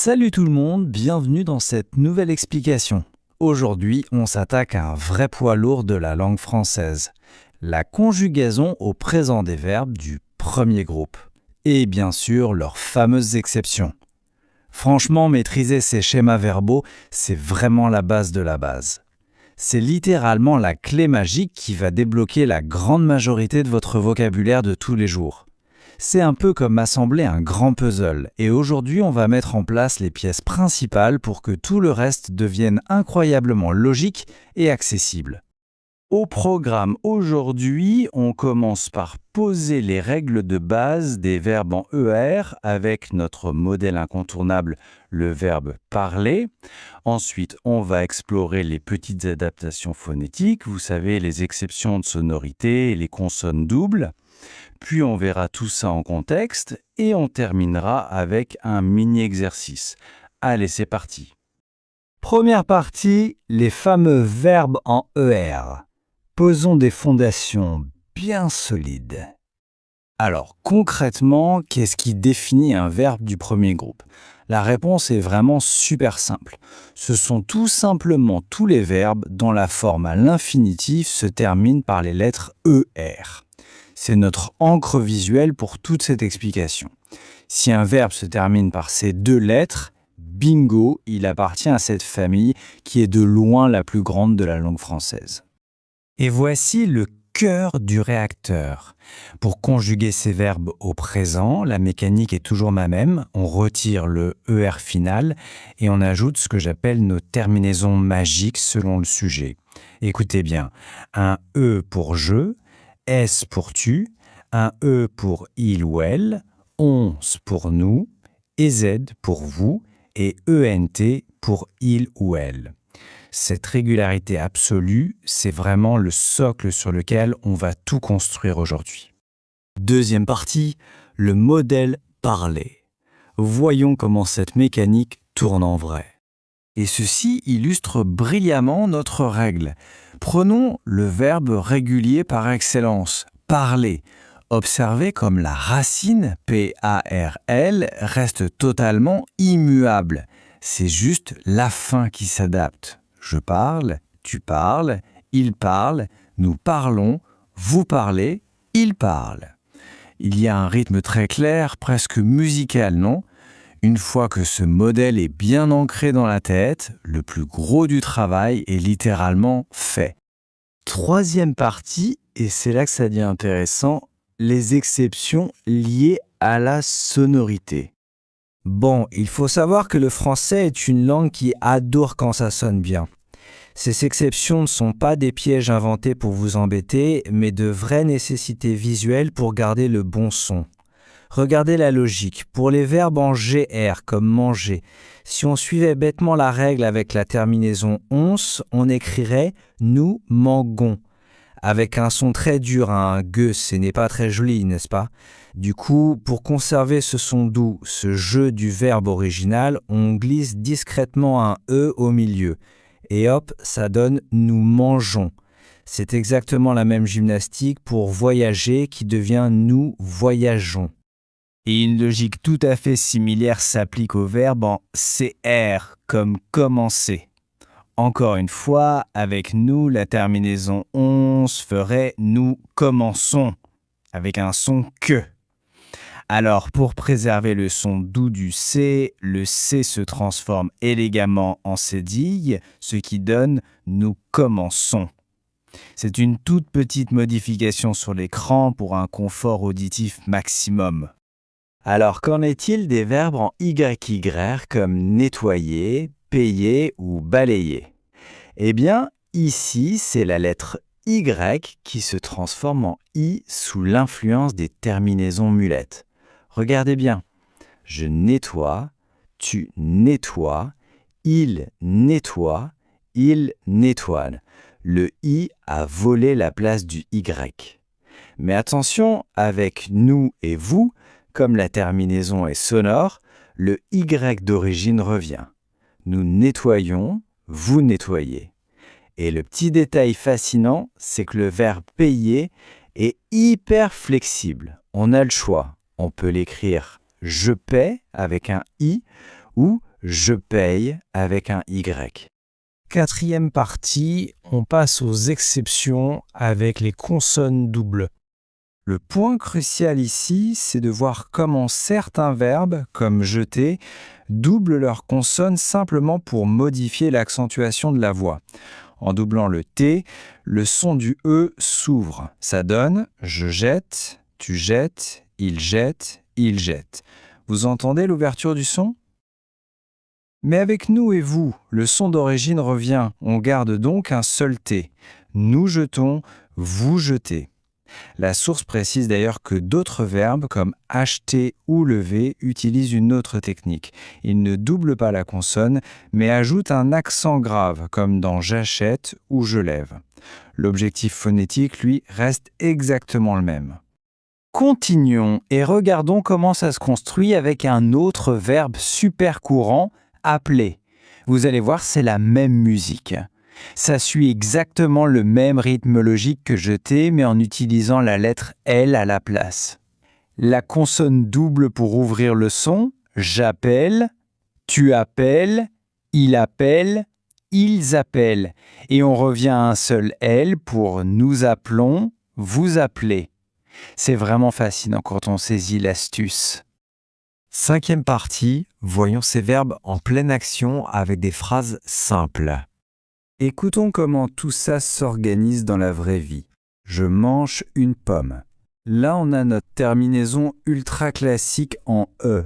Salut tout le monde, bienvenue dans cette nouvelle explication. Aujourd'hui, on s'attaque à un vrai poids lourd de la langue française, la conjugaison au présent des verbes du premier groupe, et bien sûr leurs fameuses exceptions. Franchement, maîtriser ces schémas verbaux, c'est vraiment la base de la base. C'est littéralement la clé magique qui va débloquer la grande majorité de votre vocabulaire de tous les jours. C'est un peu comme assembler un grand puzzle, et aujourd'hui on va mettre en place les pièces principales pour que tout le reste devienne incroyablement logique et accessible. Au programme aujourd'hui, on commence par poser les règles de base des verbes en ER avec notre modèle incontournable, le verbe parler. Ensuite, on va explorer les petites adaptations phonétiques, vous savez, les exceptions de sonorité et les consonnes doubles. Puis on verra tout ça en contexte et on terminera avec un mini-exercice. Allez, c'est parti. Première partie, les fameux verbes en ER. Posons des fondations bien solides. Alors, concrètement, qu'est-ce qui définit un verbe du premier groupe? La réponse est vraiment super simple. Ce sont tout simplement tous les verbes dont la forme à l'infinitif se termine par les lettres ER. C'est notre encre visuelle pour toute cette explication. Si un verbe se termine par ces deux lettres, bingo, il appartient à cette famille qui est de loin la plus grande de la langue française. Et voici le cœur du réacteur. Pour conjuguer ces verbes au présent, la mécanique est toujours la même. On retire le ER final et on ajoute ce que j'appelle nos terminaisons magiques selon le sujet. Écoutez bien, un E pour je, S pour tu, un E pour il ou elle, on pour nous, et Z pour vous, et ENT pour il ou elle. Cette régularité absolue, c'est vraiment le socle sur lequel on va tout construire aujourd'hui. Deuxième partie, le modèle parler. Voyons comment cette mécanique tourne en vrai. Et ceci illustre brillamment notre règle. Prenons le verbe régulier par excellence, parler. Observez comme la racine, P-A-R-L, reste totalement immuable. C'est juste la fin qui s'adapte. Je parle, tu parles, il parle, nous parlons, vous parlez, il parle. Il y a un rythme très clair, presque musical, non ? Une fois que ce modèle est bien ancré dans la tête, le plus gros du travail est littéralement fait. Troisième partie, et c'est là que ça devient intéressant, les exceptions liées à la sonorité. Bon, il faut savoir que le français est une langue qui adore quand ça sonne bien. Ces exceptions ne sont pas des pièges inventés pour vous embêter, mais de vraies nécessités visuelles pour garder le bon son. Regardez la logique. Pour les verbes en GR, comme manger, si on suivait bêtement la règle avec la terminaison once, on écrirait « nous mangons ». Avec un son très dur, un « gue », ce n'est pas très joli, n'est-ce pas? Du coup, pour conserver ce son doux, ce jeu du verbe original, on glisse discrètement un « e » au milieu. Et hop, ça donne « nous mangeons ». C'est exactement la même gymnastique pour voyager qui devient « nous voyageons ». Et une logique tout à fait similaire s'applique au verbe en CR, comme commencer. Encore une fois, avec nous, la terminaison on ferait nous commençons, avec un son que. Alors, pour préserver le son doux du C, le C se transforme élégamment en cédille, ce qui donne nous commençons. C'est une toute petite modification sur l'écran pour un confort auditif maximum. Alors, qu'en est-il des verbes en YY comme nettoyer, payer ou balayer? Eh bien, ici, c'est la lettre Y qui se transforme en I sous l'influence des terminaisons muettes. Regardez bien. Je nettoie, tu nettoies, il nettoie, il nettoie. Le I a volé la place du Y. Mais attention, avec nous et vous, comme la terminaison est sonore, le Y d'origine revient. Nous nettoyons, vous nettoyez. Et le petit détail fascinant, c'est que le verbe payer est hyper flexible. On a le choix. On peut l'écrire « je paie » avec un « i » ou je paye avec un Y. Quatrième partie, on passe aux exceptions avec les consonnes doubles. Le point crucial ici, c'est de voir comment certains verbes, comme jeter, doublent leur consonne simplement pour modifier l'accentuation de la voix. En doublant le T, le son du E s'ouvre. Ça donne « je jette »,« tu jettes »,« il jette »,« il jette ». Vous entendez l'ouverture du son ? Mais avec nous et vous, le son d'origine revient. On garde donc un seul T. Nous jetons, vous jetez. La source précise d'ailleurs que d'autres verbes comme acheter ou lever utilisent une autre technique. Ils ne doublent pas la consonne, mais ajoutent un accent grave, comme dans j'achète ou je lève. L'objectif phonétique, lui, reste exactement le même. Continuons et regardons comment ça se construit avec un autre verbe super courant, appeler. Vous allez voir, c'est la même musique. Ça suit exactement le même rythme logique que jeter, mais en utilisant la lettre L à la place. La consonne double pour ouvrir le son, j'appelle, tu appelles, il appelle, ils appellent. Et on revient à un seul L pour nous appelons, vous appelez. C'est vraiment fascinant quand on saisit l'astuce. Cinquième partie, voyons ces verbes en pleine action avec des phrases simples. Écoutons comment tout ça s'organise dans la vraie vie. Je mange une pomme. Là, on a notre terminaison ultra classique en E.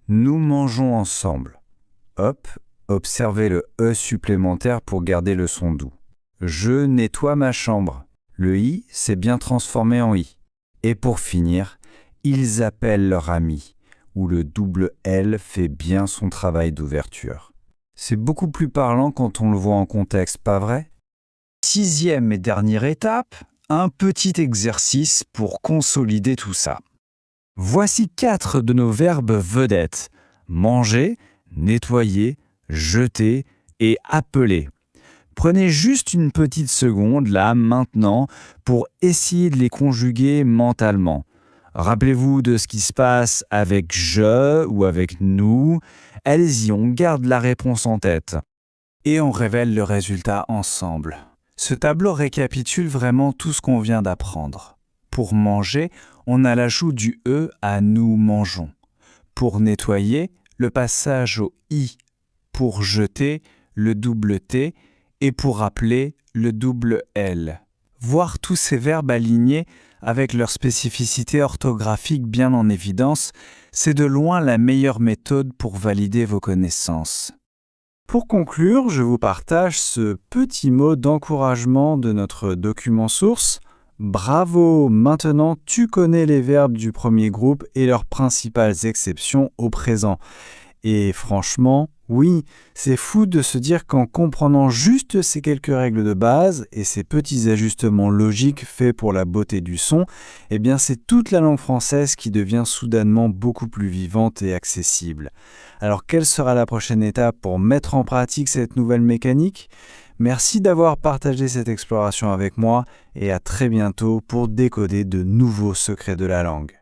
Nous mangeons ensemble. Hop, observez le E supplémentaire pour garder le son doux. Je nettoie ma chambre. Le I s'est bien transformé en I. Et pour finir, ils appellent leur ami, où le double L fait bien son travail d'ouverture. C'est beaucoup plus parlant quand on le voit en contexte, pas vrai ? Sixième et dernière étape, un petit exercice pour consolider tout ça. Voici 4 de nos verbes vedettes. Manger, nettoyer, jeter et appeler. Prenez juste une petite seconde, là, maintenant, pour essayer de les conjuguer mentalement. Rappelez-vous de ce qui se passe avec « je » ou avec « nous ». Allez-y, on garde la réponse en tête. Et on révèle le résultat ensemble. Ce tableau récapitule vraiment tout ce qu'on vient d'apprendre. Pour manger, on a l'ajout du « e » à « nous mangeons ». Pour nettoyer, le passage au « i ». Pour jeter, le double « t ». Et pour appeler, le double « l ». Voir tous ces verbes alignés avec leur spécificité orthographique bien en évidence, c'est de loin la meilleure méthode pour valider vos connaissances. Pour conclure, je vous partage ce petit mot d'encouragement de notre document source. Bravo! Maintenant, tu connais les verbes du premier groupe et leurs principales exceptions au présent. Et franchement, oui, c'est fou de se dire qu'en comprenant juste ces quelques règles de base et ces petits ajustements logiques faits pour la beauté du son, eh bien c'est toute la langue française qui devient soudainement beaucoup plus vivante et accessible. Alors quelle sera la prochaine étape pour mettre en pratique cette nouvelle mécanique ? Merci d'avoir partagé cette exploration avec moi et à très bientôt pour décoder de nouveaux secrets de la langue.